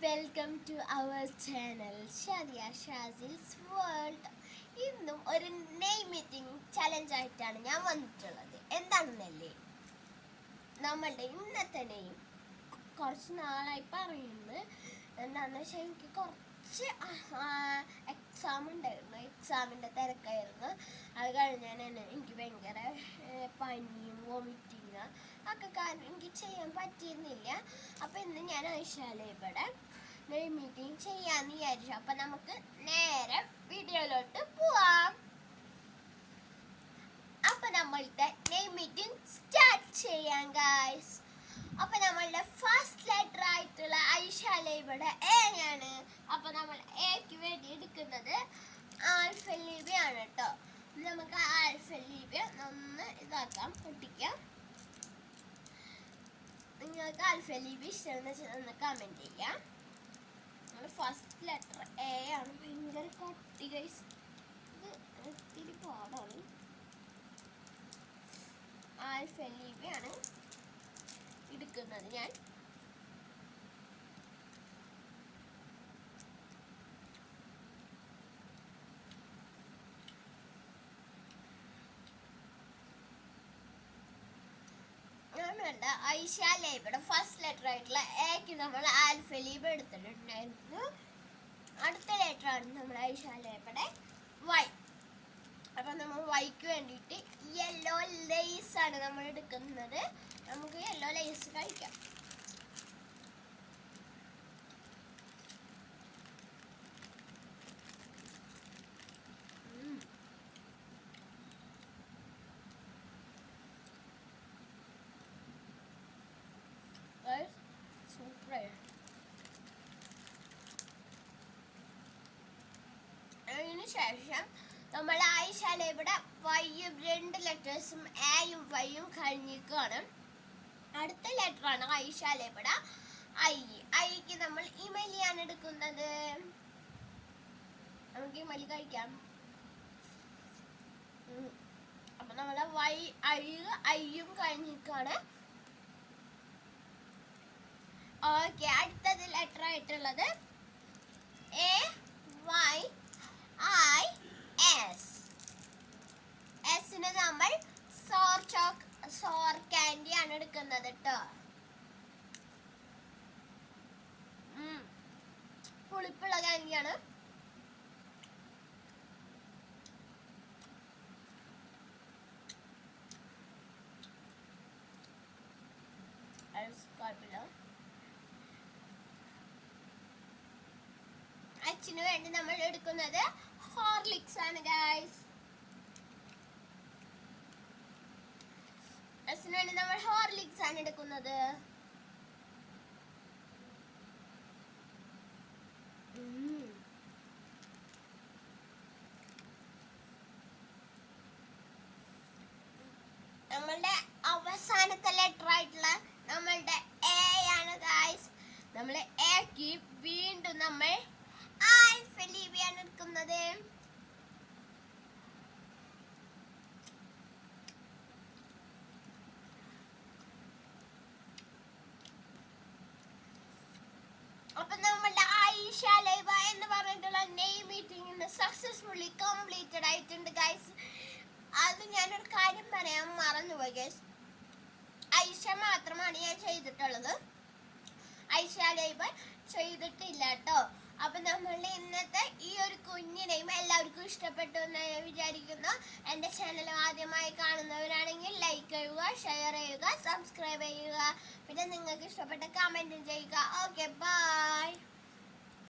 Welcome to our channel Shadiya Shazil's world. ഇന്നും ഒരു നെയ് മീറ്റിംഗ് ചലഞ്ച് ആയിട്ടാണ് ഞാൻ വന്നിട്ടുള്ളത്. എന്താണെന്നല്ലേ, നമ്മളുടെ ഇന്നത്തെ നെയ്മ് കുറച്ച് നാളായി പറയുന്നത് എന്താണെന്ന് വെച്ചാൽ എനിക്ക് കുറച്ച് എക്സാം ഉണ്ടായിരുന്നു. എക്സാമിൻ്റെ തിരക്കായിരുന്നു. അത് കഴിഞ്ഞാൽ എനിക്ക് ഭയങ്കര പനിയും വോമിറ്റിങ് ഒക്കെ കാരണം എനിക്ക് ചെയ്യാൻ പറ്റിയിരുന്നില്ല. അപ്പം ഇന്ന് ഞാൻ ഇവിടെ നെയ് മീറ്റിംഗ് ചെയ്യാമെന്ന് വിചാരിച്ചു. അപ്പം നമുക്ക് നേരെ വീഡിയോയിലോട്ട് പോവാം. അപ്പം നമ്മളുടെ നെയ് മീറ്റിംഗ് സ്റ്റാർട്ട് ചെയ്യാം ഗായ്സ്. അപ്പം നമ്മളുടെ ഫസ്റ്റ് ലെറ്റർ ആയിട്ടുള്ള ഐഷാലെ ഇവിടെ എ ആണ്. അപ്പം നമ്മൾ എക്ക് വേണ്ടി എടുക്കുന്നത് ആൽഫലീബയാണ് കേട്ടോ. നമുക്ക് ആൽഫലീബ ഒന്ന് ഇതാക്കാം, പൊട്ടിക്കാം. നിങ്ങൾക്ക് ആൽഫലീബ ഇഷ്ടമെന്ന് വെച്ചാൽ ഒന്ന് കമൻറ്റ് ചെയ്യാം. നമ്മുടെ ഫസ്റ്റ് ലെറ്റർ എ ആണ്. ഭയങ്കര കട്ടി ഗൈസ്, ഇത് ഒത്തിരി പാടാണ്. ആൽഫലീബയാണ് എടുക്കുന്നത് ഞാൻ. ഐഷാലേബയുടെ ഫസ്റ്റ് ലെറ്റർ ആയിട്ടുള്ള എക്ക് നമ്മൾ ആൽഫലീബ എടുത്തിട്ടുണ്ടായിരുന്നു. അടുത്ത ലെറ്റർ ആണ് നമ്മൾ ഐഷാലേബയുടെ വൈ. അപ്പം നമ്മൾ വൈക്ക് വേണ്ടിയിട്ട് യെല്ലോ ലേസ് ആണ് നമ്മൾ എടുക്കുന്നത്. നമുക്ക് യെല്ലോ ലേസ് കഴിക്കാം. അതിനുശേഷം നമ്മൾ ഐഷാലേബയുടെ വൈയും രണ്ട് ലെറ്റേഴ്സും എയും വൈയും കഴിഞ്ഞിരിക്കുകയാണ്. അടുത്ത ലെറ്റർ ആണ് ഐഷാലേബയുടെ ഐ. ഐക്ക് നമ്മൾ ഇമലിയാണ് എടുക്കുന്നത്. നമുക്ക് ഇമലി കഴിക്കാം. അപ്പൊ നമ്മളെ വൈ ഐയും കഴിഞ്ഞിരിക്കുകയാണ്. ഓക്കെ, അടുത്തത് ലെറ്റർ ആയിട്ടുള്ളത് എ വൈ ഐ എസ്. എസിന് നമ്മൾ സോർ കാൻഡി ആണ് എടുക്കുന്നത് കേട്ടോ. പുളിപ്പുള്ള കാൻഡിയാണ്. അച്ഛന് വേണ്ടി നമ്മൾ എടുക്കുന്നത് ഹോർലിക്സ് ആണ് ഗൈസ്. അച്ഛന് വേണ്ടി നമ്മൾ ഹോർലിക്സ് ആണ് എടുക്കുന്നത്. നമ്മളുടെ അവസാനത്തെ ലെറ്റർ ആയിട്ടുള്ള നമ്മളുടെ എ ആണ് ഗൈസ്. നമ്മൾ എക്ക് വീണ്ടും നമ്മൾ ആൽഫലീബയാണ് എടുക്കുന്നത്. അപ്പൊ നമ്മളുടെ ഐഷാലേബ എന്ന് പറഞ്ഞിട്ടുള്ള നെയ് മീറ്റിംഗ് സക്സസ്ഫുള്ളി കംപ്ലീറ്റഡ് ആയിട്ടുണ്ട് ഗൈസ്. അത് ഞാനൊരു കാര്യം പറയാൻ മറന്നുപോയി ഗൈസ്. ഐഷ മാത്രമാണ് ഞാൻ ചെയ്തിട്ടുള്ളത്, ഐഷാലേബ ചെയ്തിട്ടില്ല കേട്ടോ. അപ്പൊ നമ്മളുടെ ഇന്നത്തെ ഈ ഒരു കുഞ്ഞിനെയും എല്ലാവർക്കും ഇഷ്ടപ്പെട്ടു എന്ന് വിചാരിക്കുന്നു. എൻ്റെ ചാനൽ ആദ്യമായി കാണുന്നവരാണെങ്കിൽ ലൈക്ക് ചെയ്യുക, ഷെയർ ചെയ്യുക, സബ്സ്ക്രൈബ് ചെയ്യുക. പിന്നെ നിങ്ങൾക്ക് ഇഷ്ടപ്പെട്ട കമൻറ്റും ചെയ്യുക. Okay, by.